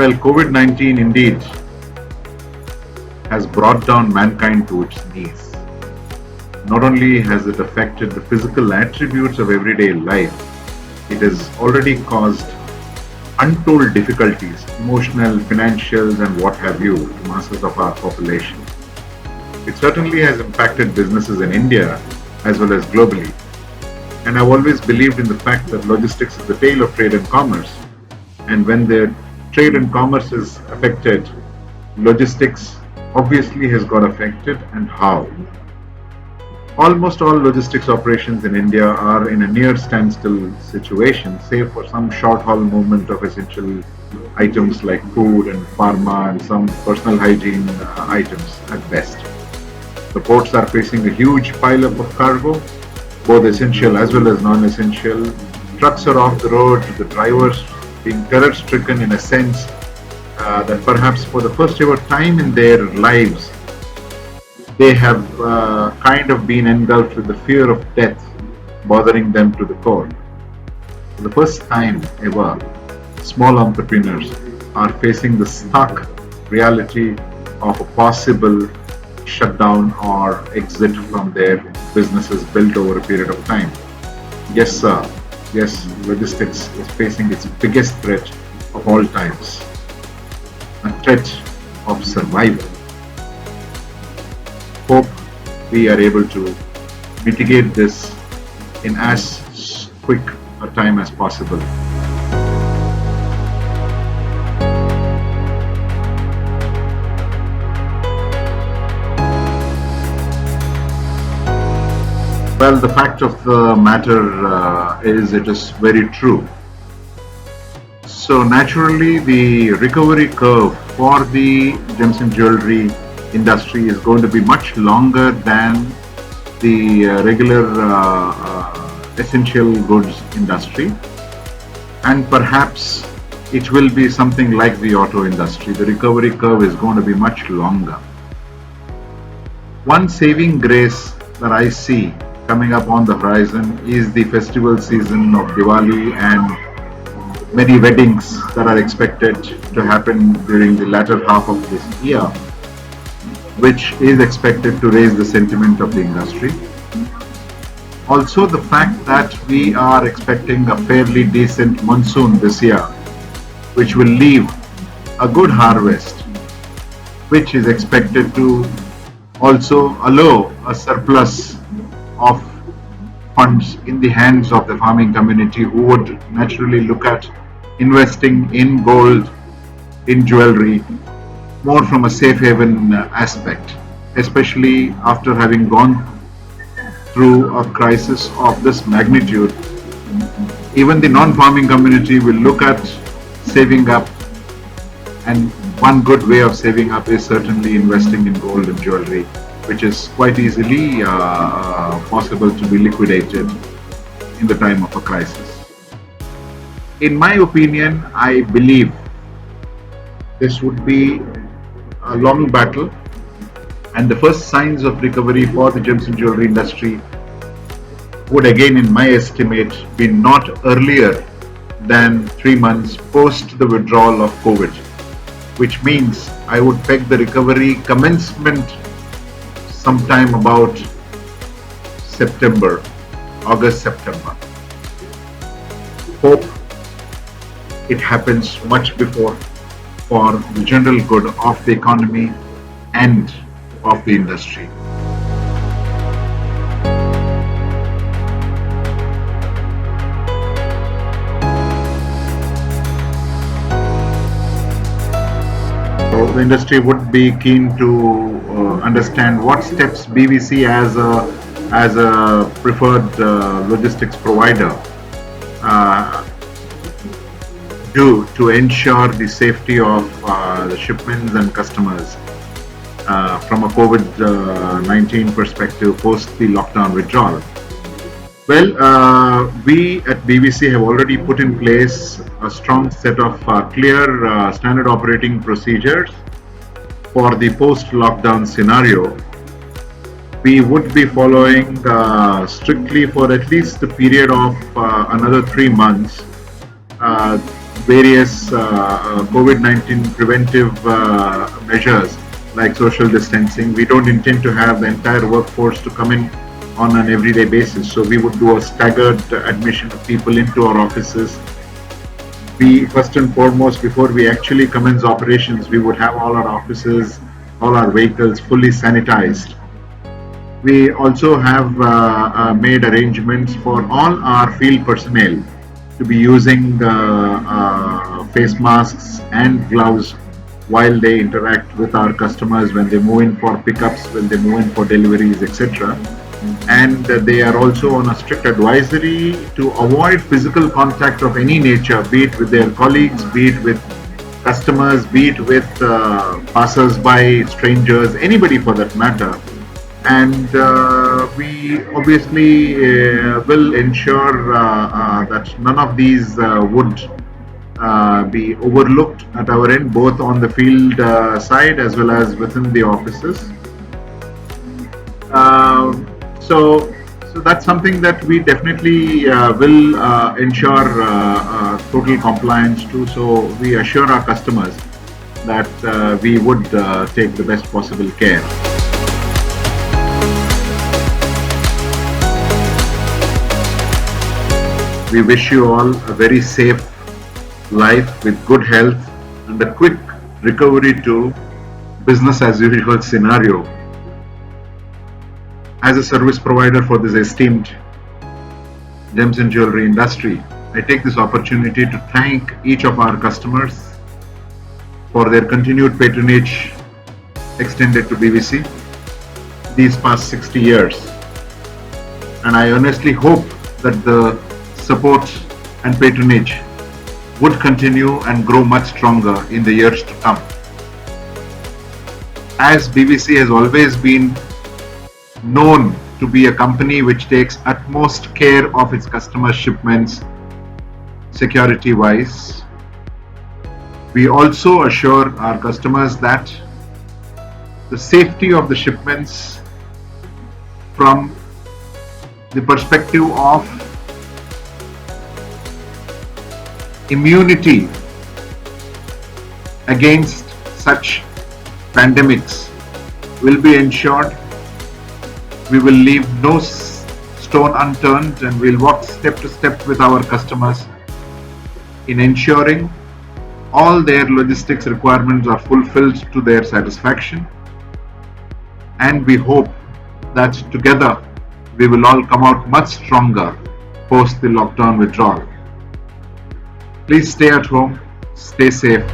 Well, COVID-19 indeed has brought down mankind to its knees. Not only has it affected the physical attributes of everyday life, it has already caused untold difficulties, emotional, financial, and what have you, to masses of our population. It certainly has impacted businesses in India as well as globally. And I've always believed in the fact that logistics is the tail of trade and commerce. And when the trade and commerce is affected, logistics obviously has got affected, and how? Almost all logistics operations in India are in a near standstill situation, save for some short haul movement of essential items like food and pharma and some personal hygiene items at best. The ports are facing a huge pileup of cargo, both essential as well as non-essential. Trucks are off the road, the drivers being terror-stricken in a sense that perhaps for the first ever time in their lives, they have kind of been engulfed with the fear of death bothering them to the core. For the first time ever, small entrepreneurs are facing the stark reality of a possible shutdown or exit from their businesses built over a period of time. Yes, sir. Yes, logistics is facing its biggest threat of all times, a threat of survival. Hope we are able to mitigate this in as quick a time as possible. Well, the fact of the matter is it is very true. So naturally, the recovery curve for the gems and jewelry industry is going to be much longer than the regular essential goods industry, and perhaps it will be something like the auto industry. The recovery curve is going to be much longer. One saving grace that I see coming up on the horizon is the festival season of Diwali and many weddings that are expected to happen during the latter half of this year, which is expected to raise the sentiment of the industry. Also, the fact that we are expecting a fairly decent monsoon this year, which will leave a good harvest, which is expected to also allow a surplus of funds in the hands of the farming community, who would naturally look at investing in gold, in jewelry, more from a safe haven aspect, especially after having gone through a crisis of this magnitude. Even the non-farming community will look at saving up, and one good way of saving up is certainly investing in gold and jewelry, which is quite easily possible to be liquidated in the time of a crisis. In my opinion, I believe this would be a long battle, and the first signs of recovery for the gems and jewelry industry would again, in my estimate, be not earlier than 3 months post the withdrawal of COVID, which means I would peg the recovery commencement sometime about September, August, September. Hope it happens much before for the general good of the economy and of the industry. So the industry would be keen to understand what steps BVC as a preferred logistics provider do to ensure the safety of the shipments and customers from a COVID-19 perspective post the lockdown withdrawal. Well, we at BVC have already put in place a strong set of clear standard operating procedures for the post-lockdown scenario. We would be following strictly for at least the period of another 3 months various COVID-19 preventive measures like social distancing. We don't intend to have the entire workforce to come in on an everyday basis. So we would do a staggered admission of people into our offices. We first and foremost, before we actually commence operations, we would have all our offices, all our vehicles fully sanitized. We also have made arrangements for all our field personnel to be using face masks and gloves while they interact with our customers, when they move in for pickups, when they move in for deliveries, etc. And they are also on a strict advisory to avoid physical contact of any nature, be it with their colleagues, be it with customers, be it with passers-by, strangers, anybody for that matter. And we obviously will ensure that none of these would be overlooked at our end, both on the field side as well as within the offices. So that's something that we definitely will ensure total compliance to. So we assure our customers that we would take the best possible care. We wish you all a very safe life with good health and a quick recovery to business as usual scenario. As a service provider for this esteemed gems and jewelry industry, I take this opportunity to thank each of our customers for their continued patronage extended to BVC these past 60 years. And I earnestly hope that the support and patronage would continue and grow much stronger in the years to come. As BVC has always been known to be a company which takes utmost care of its customer shipments security wise, we also assure our customers that the safety of the shipments from the perspective of immunity against such pandemics will be ensured. We will leave no stone unturned, and we'll walk step to step with our customers in ensuring all their logistics requirements are fulfilled to their satisfaction. And we hope that together we will all come out much stronger post the lockdown withdrawal. Please stay at home, stay safe.